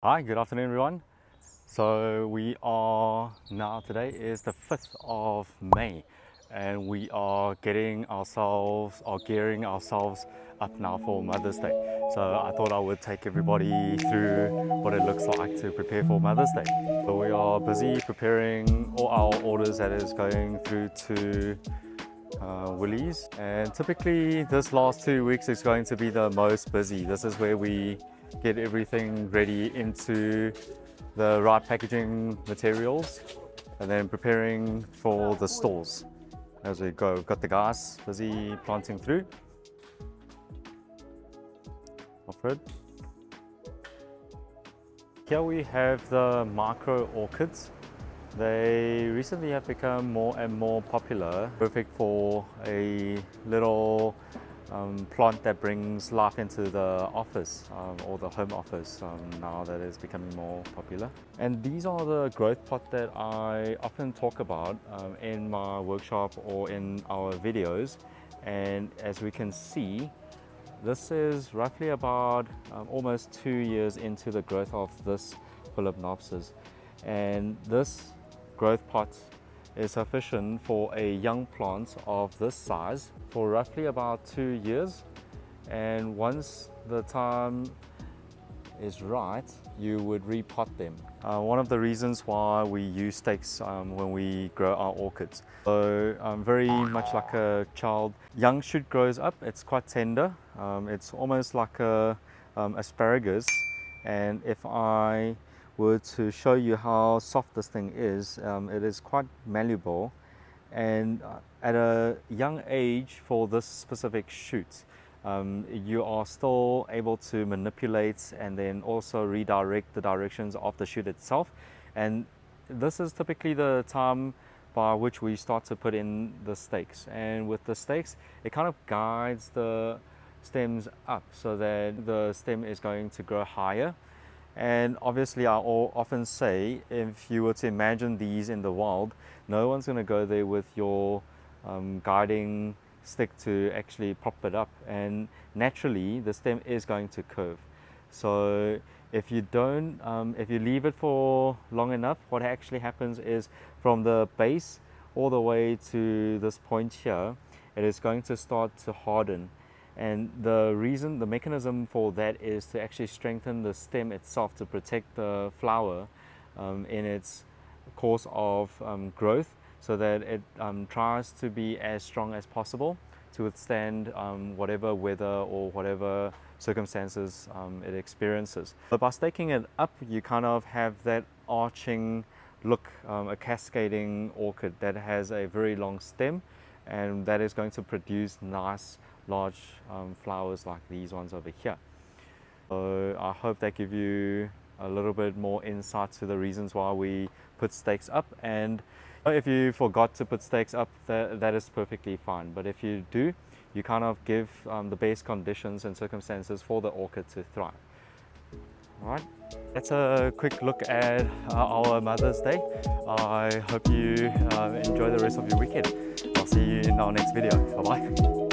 Hi, good afternoon everyone. So we are now, today is the 5th of May and we are gearing ourselves up now for Mother's Day. So I thought I would take everybody through what it looks like to prepare for Mother's Day. So we are busy preparing all our orders that is going through to Woolies, and typically this last 2 weeks is going to be the most busy. This is where we get everything ready into the right packaging materials and then preparing for the stores as we go. We've got the guys busy planting through. Alfred. Here we have the micro orchids. They recently have become more and more popular, perfect for a little plant that brings life into the office or the home office now that is becoming more popular. And these are the growth pots that I often talk about in my workshop or in our videos. And as we can see, this is roughly about almost 2 years into the growth of this Phalaenopsis. And this growth pot is sufficient for a young plant of this size for roughly about 2 years. And once the time is right, you would repot them. One of the reasons why we use stakes when we grow our orchids. So very much like a child, young shoot grows up, it's quite tender. It's almost like a asparagus, and if I were to show you how soft this thing is, it is quite malleable, and at a young age for this specific shoot, you are still able to manipulate and then also redirect the directions of the shoot itself. And this is typically the time by which we start to put in the stakes. And with the stakes, it kind of guides the stems up so that the stem is going to grow higher. And obviously I often say, if you were to imagine these in the wild, no one's going to go there with your guiding stick to actually prop it up, and naturally the stem is going to curve. So if you don't, if you leave it for long enough, what actually happens is from the base all the way to this point here, it is going to start to harden. And the reason, the mechanism for that is to actually strengthen the stem itself to protect the flower in its course of growth, so that it tries to be as strong as possible to withstand whatever weather or whatever circumstances it experiences. But by staking it up, you kind of have that arching look, a cascading orchid that has a very long stem, and that is going to produce nice large flowers like these ones over here. So I hope that give you a little bit more insight to the reasons why we put stakes up. And if you forgot to put stakes up, that is perfectly fine. But if you do, you kind of give the base conditions and circumstances for the orchid to thrive. All right, that's a quick look at our Mother's Day. I hope you enjoy the rest of your weekend. I'll see you in our next video. Bye bye.